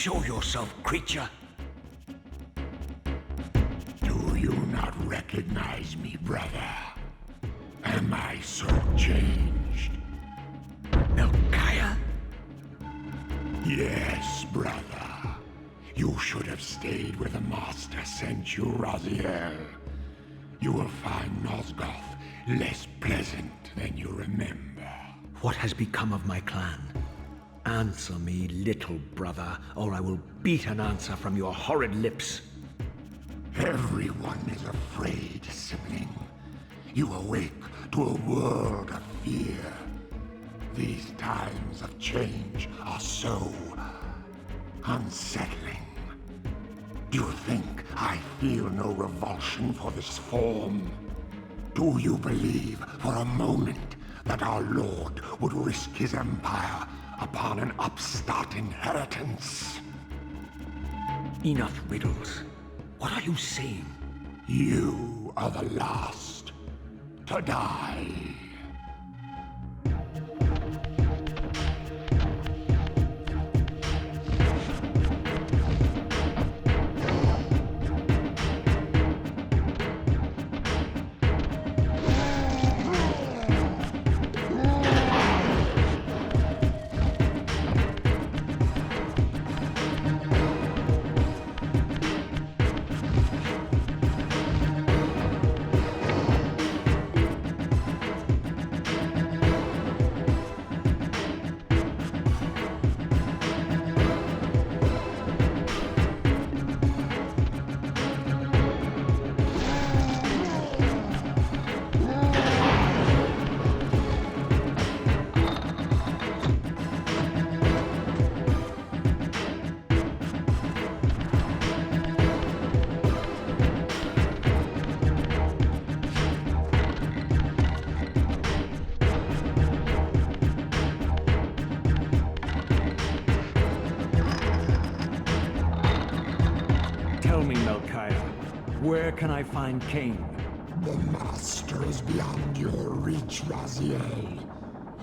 Show yourself, creature! Do you not recognize me, brother? Am I so changed? Melchiah? Yes, brother. You should have stayed where the Master sent you, Raziel. You will find Nosgoth less pleasant than you remember. What has become of my clan? Answer me, little brother, or I will beat an answer from your horrid lips. Everyone is afraid, sibling. You awake to a world of fear. These times of change are so unsettling. Do you think I feel no revulsion for this form? Do you believe for a moment that our Lord would risk his empire upon an upstart inheritance? Enough riddles. What are you saying? You are the last to die. Tell me, Melchiah, where can I find Kain? The Master is beyond your reach, Raziel.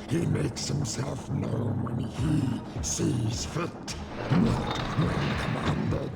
He makes himself known when he sees fit, not when commanded.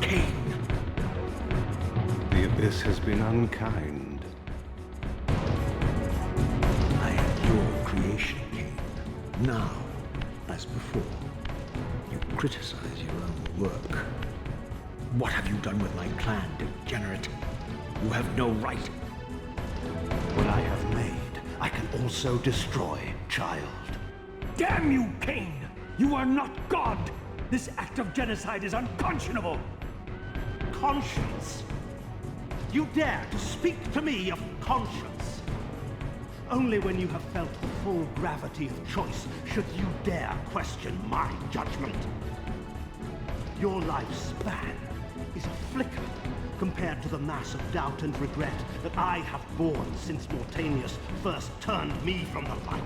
Kain! The Abyss has been unkind. I am your creation, Kain. Now, as before, you criticize your own work. What have you done with my clan, degenerate? You have no right. What I have made, I can also destroy, child. Damn you, Kain! You are not God! This act of genocide is unconscionable! Conscience? You dare to speak to me of conscience? Only when you have felt the full gravity of choice should you dare question my judgment. Your lifespan is a flicker compared to the mass of doubt and regret that I have borne since Mortanius first turned me from the light.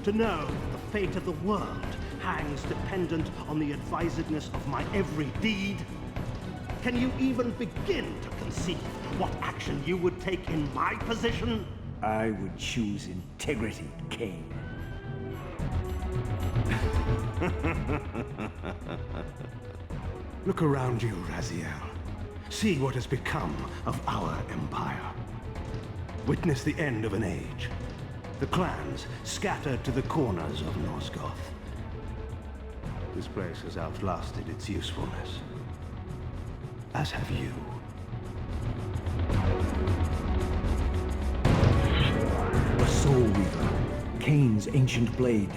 To know that the fate of the world hangs dependent on the advisedness of my every deed? Can you even begin to conceive what action you would take in my position? I would choose integrity, Kain. Look around you, Raziel. See what has become of our empire. Witness the end of an age. The clans scattered to the corners of Nosgoth. This place has outlasted its usefulness. As have you. The Soul Reaver, Kain's ancient blade,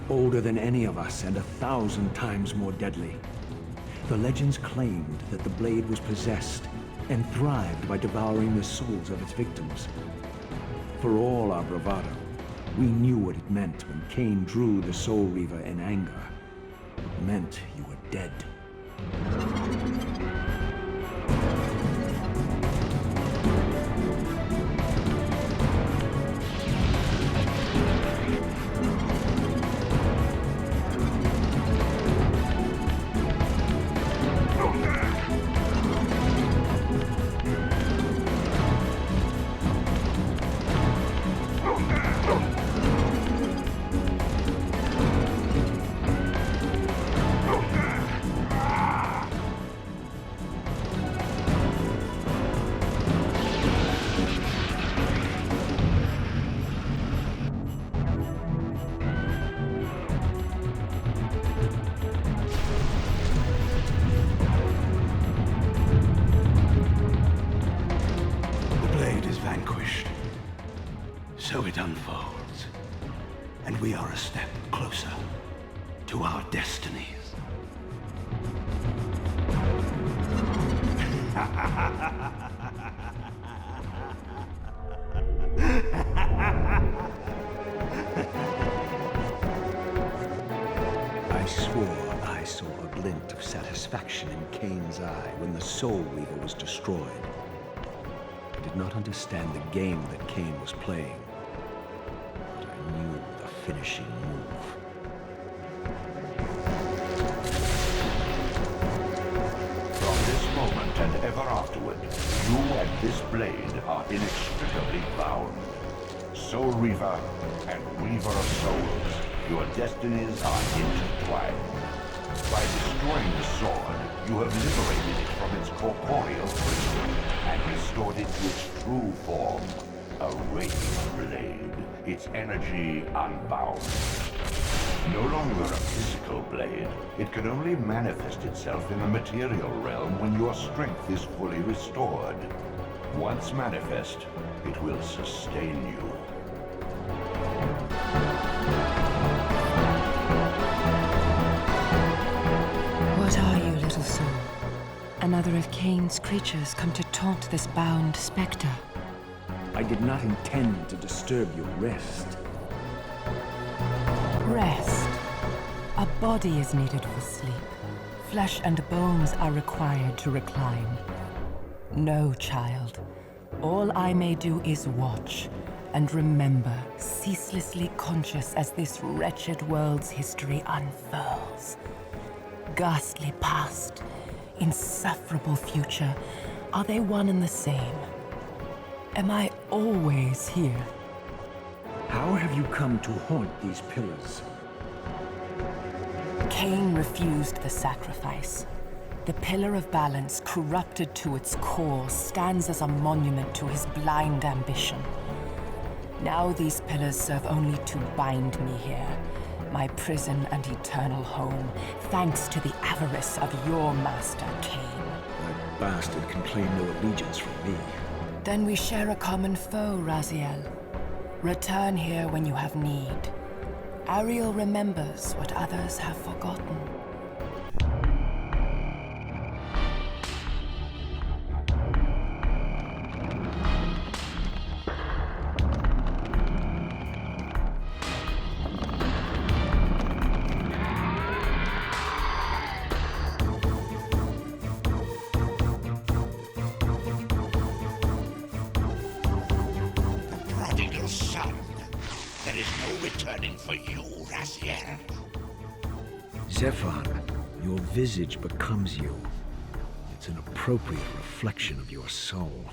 older than any of us and 1,000 times more deadly. The legends claimed that the blade was possessed and thrived by devouring the souls of its victims. For all our bravado, We knew what it meant when Kain drew the Soul Reaver in anger. It meant you were dead. So it unfolds, and we are a step closer to our destinies. I swore I saw a glint of satisfaction in Kain's eye when the Soul Reaver was destroyed. I did not understand the game that Kain was playing. Knew the finishing move. From this moment and ever afterward, you and this blade are inextricably bound. Soul Reaver and Weaver of Souls, your destinies are intertwined. By destroying the sword, you have liberated it from its corporeal prison and restored it to its true form, a radiant blade. Its energy unbound. No longer a physical blade, it can only manifest itself in the material realm when your strength is fully restored. Once manifest, it will sustain you. What are you, little soul? Another of Kain's creatures come to taunt this bound spectre. I did not intend to disturb your rest. Rest. A body is needed for sleep. Flesh and bones are required to recline. No, child. All I may do is watch and remember, ceaselessly conscious as this wretched world's history unfurls. Ghastly past, insufferable future, are they one and the same? Am I always here? How have you come to haunt these pillars? Kain refused the sacrifice. The Pillar of Balance, corrupted to its core, stands as a monument to his blind ambition. Now these pillars serve only to bind me here, my prison and eternal home, thanks to the avarice of your master, Kain. That bastard can claim no allegiance from me. Then we share a common foe, Raziel. Return here when you have need. Ariel remembers what others have forgotten. Zephon, your visage becomes you. It's an appropriate reflection of your soul.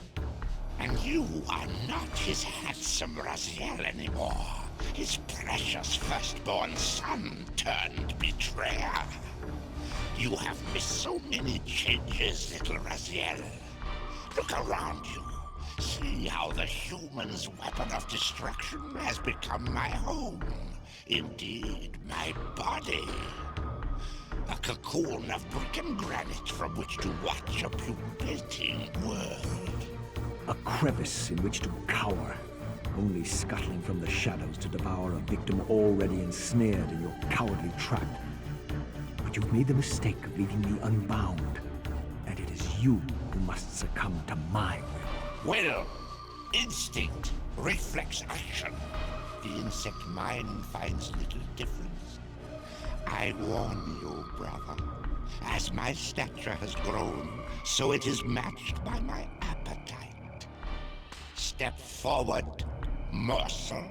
And you are not his handsome Raziel anymore. His precious firstborn son turned betrayer. You have missed so many changes, little Raziel. Look around you. See how the human's weapon of destruction has become my home. Indeed, my body. A cocoon of brick and granite from which to watch a pupating world. A crevice in which to cower, only scuttling from the shadows to devour a victim already ensnared in your cowardly trap. But you've made the mistake of leaving me unbound, and it is you who must succumb to my will. Will, instinct, reflex action. the insect mind finds little difference. I warn you, brother. As my stature has grown, so it is matched by my appetite. Step forward, morsel.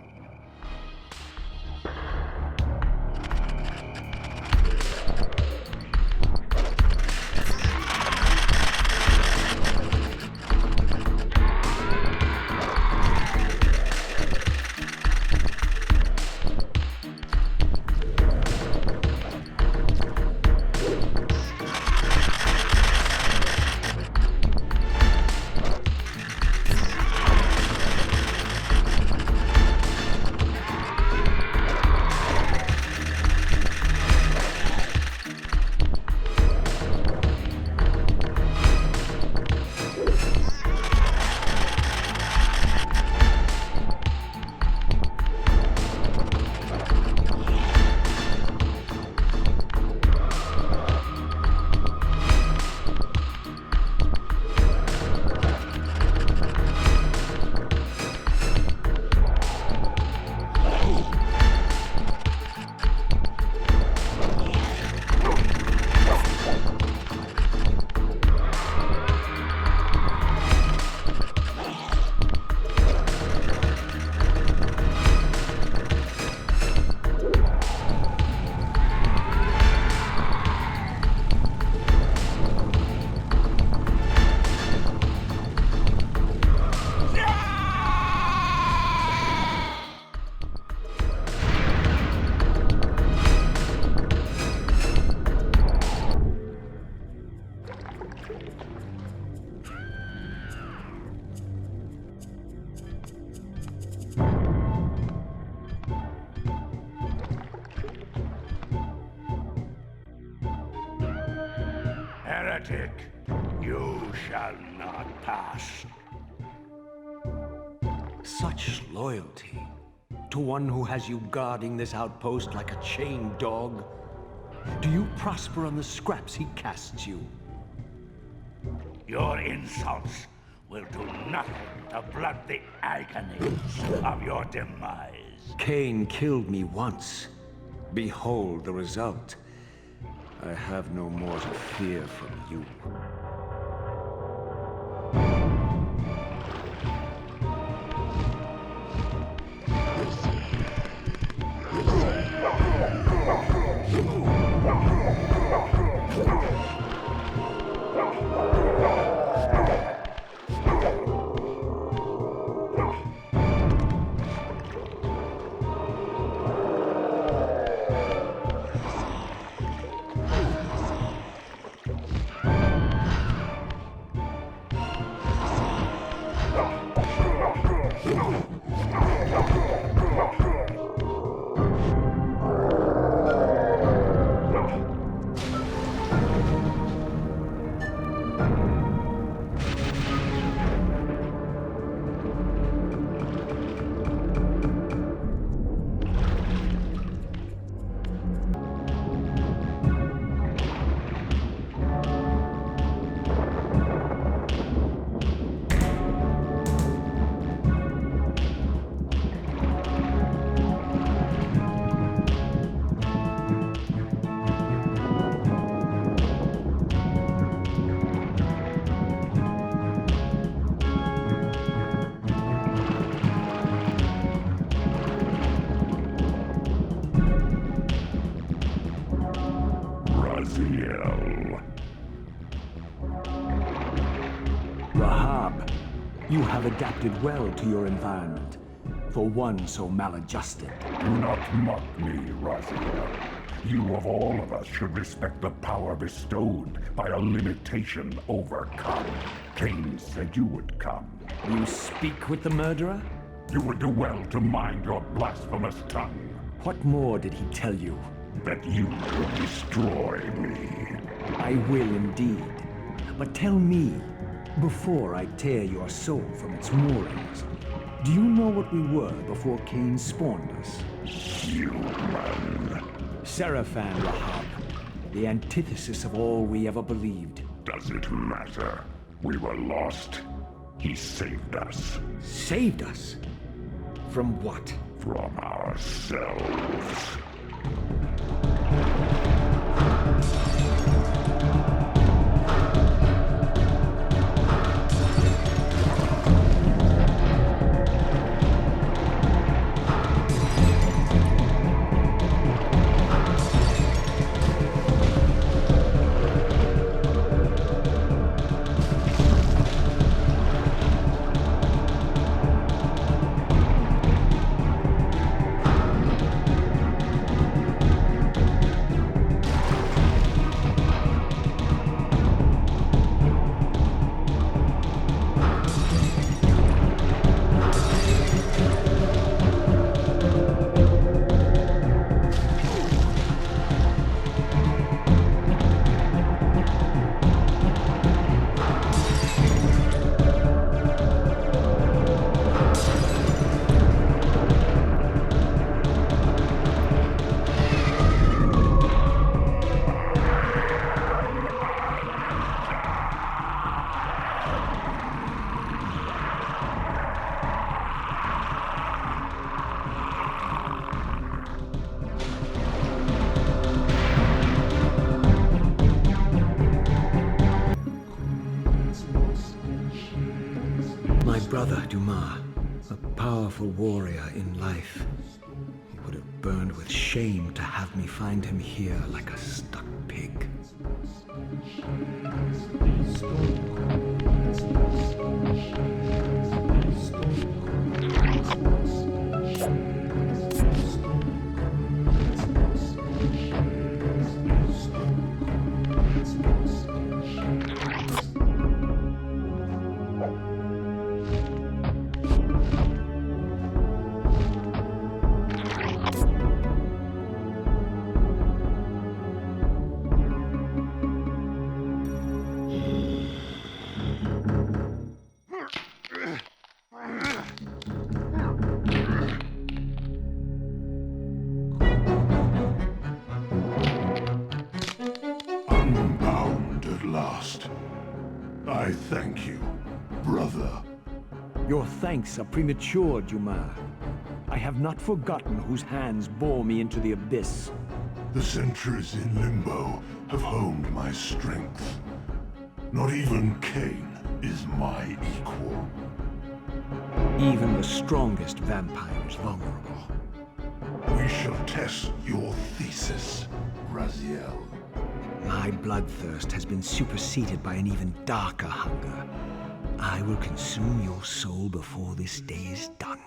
Heretic, you shall not pass. Such loyalty to one who has you guarding this outpost like a chained dog. Do you prosper on the scraps he casts you? Your insults will do nothing to blunt the agonies of your demise. Kain killed me once. Behold the result. I have no more to fear from you. Rahab, you have adapted well to your environment, for one so maladjusted. Do not mock me, Raziel. You of all of us should respect the power bestowed by a limitation overcome. Kain said you would come. You speak with the murderer? You would do well to mind your blasphemous tongue. What more did he tell you? That you would destroy me. I will indeed. But tell me, before I tear your soul from its moorings, do you know what we were before Kain spawned us? Human. Sarafan, Rahab, the antithesis of all we ever believed. Does it matter? We were lost. He saved us. Saved us? From what? from ourselves. My brother, Dumah, a powerful warrior in life. He would have burned with shame to have me find him here like a stuck pig. Unbound at last. I thank you, brother. Your thanks are premature, Dumah. I have not forgotten whose hands bore me into the abyss. The centuries in Limbo have honed my strength. Not even Kain is my equal. Even the strongest vampire is vulnerable. We shall test your thesis, Raziel. My bloodthirst has been superseded by an even darker hunger. I will consume your soul before this day is done.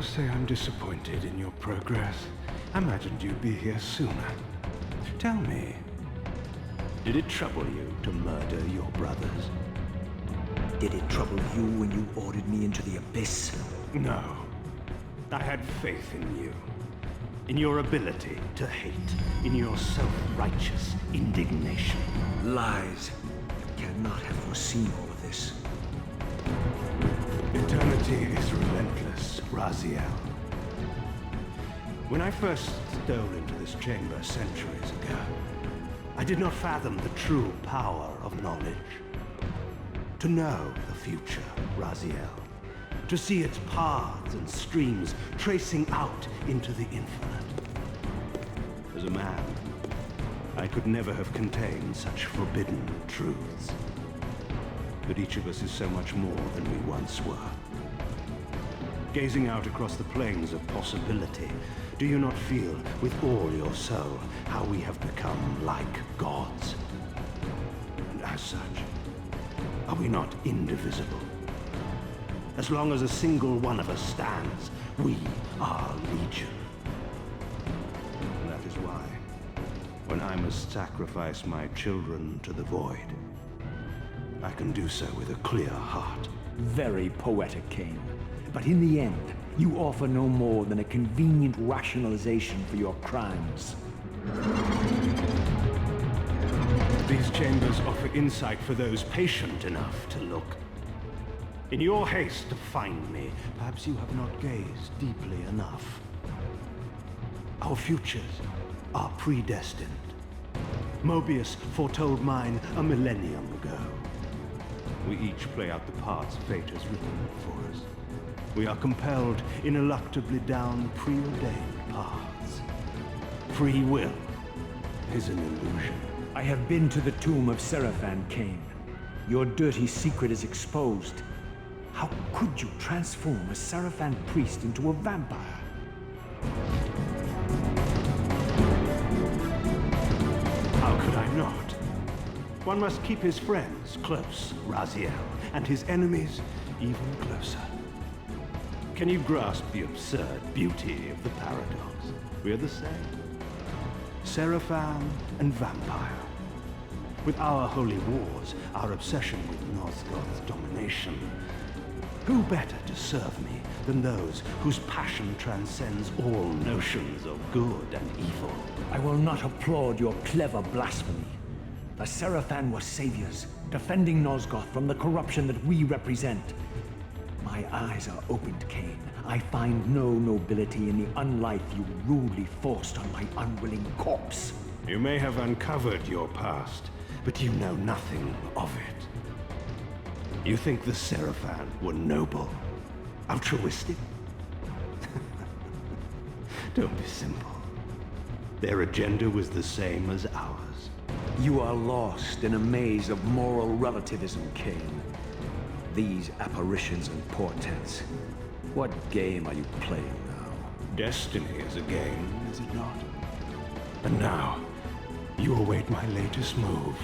must say I'm disappointed in your progress. I imagined you'd be here sooner. Tell me, did it trouble you to murder your brothers? Did it trouble you when you ordered me into the abyss? No. I had faith in you. In your ability to hate. In your self-righteous indignation. Lies. You cannot have foreseen all of this. Eternity is relentless, Raziel. When I first stole into this chamber centuries ago, I did not fathom the true power of knowledge. To know the future, Raziel. To see its paths and streams tracing out into the infinite. As a man, I could never have contained such forbidden truths. But each of us is so much more than we once were. Gazing out across the plains of possibility, do you not feel with all your soul how we have become like gods? And as such, are we not indivisible? As long as a single one of us stands, we are legion. And that is why, when I must sacrifice my children to the void, I can do so with a clear heart. Very poetic, Kain. But in the end, you offer no more than a convenient rationalization for your crimes. These chambers offer insight for those patient enough to look. In your haste to find me, perhaps you have not gazed deeply enough. Our futures are predestined. Mobius foretold mine a millennium ago. We each play out the parts fate has written for us. We are compelled ineluctably down preordained paths. Free will is an illusion. I have been to the tomb of Sarafan Kain. Your dirty secret is exposed. How could you transform a Sarafan priest into a vampire? How could I not? One must keep his friends close, Raziel, and his enemies even closer. Can you grasp the absurd beauty of the paradox? We're the same. Sarafan and vampire. With our holy wars, our obsession with Nosgoth's domination, who better to serve me than those whose passion transcends all notions of good and evil? I will not applaud your clever blasphemy. The Sarafan were saviors, defending Nosgoth from the corruption that we represent. My eyes are opened, Kain. I find no nobility in the unlife you rudely forced on my unwilling corpse. You may have uncovered your past, but you know nothing of it. You think the Sarafan were noble, altruistic? Don't be simple. Their agenda was the same as ours. You are lost in a maze of moral relativism, Kain. These apparitions and portents. What game are you playing now? Destiny is a game, is it not? And now, you await my latest move.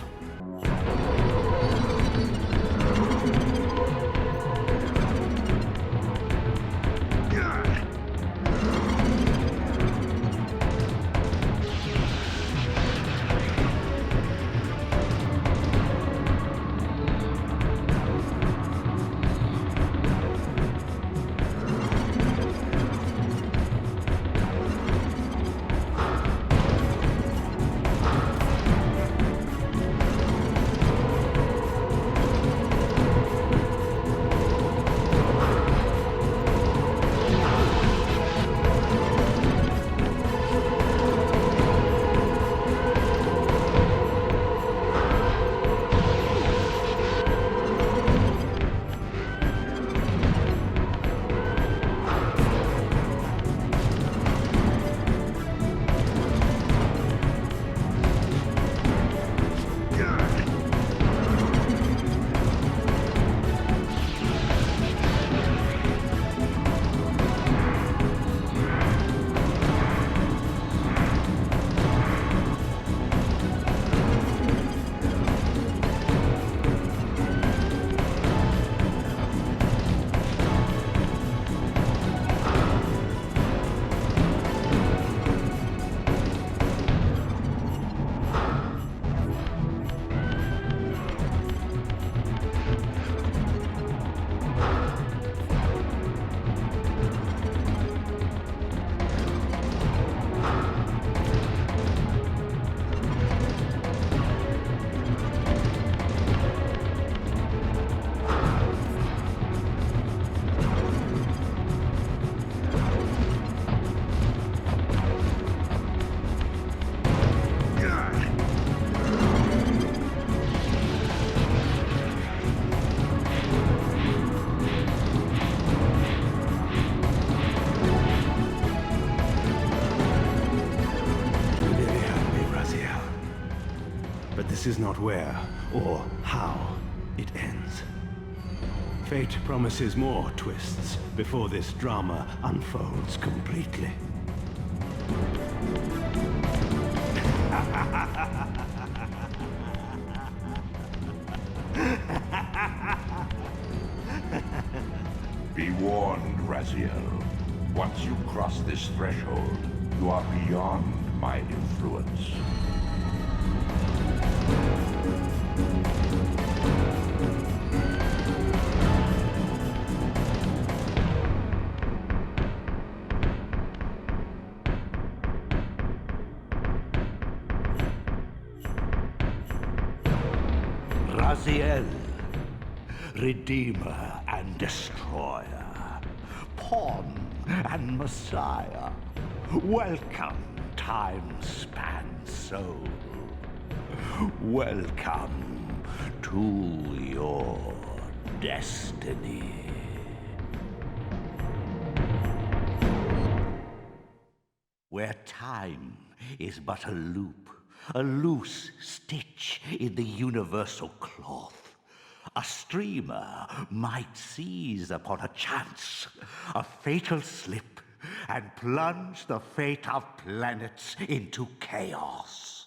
This is not where or how it ends. Fate promises more twists before this drama unfolds completely. Be warned, Raziel. Once you cross this threshold, you are beyond my influence. Raziel, Redeemer and Destroyer, Pawn and Messiah, welcome, time-span soul. Welcome to your destiny. Where time is but a loop, a loose stitch in the universal cloth, a streamer might seize upon a chance, a fatal slip, and plunge the fate of planets into chaos.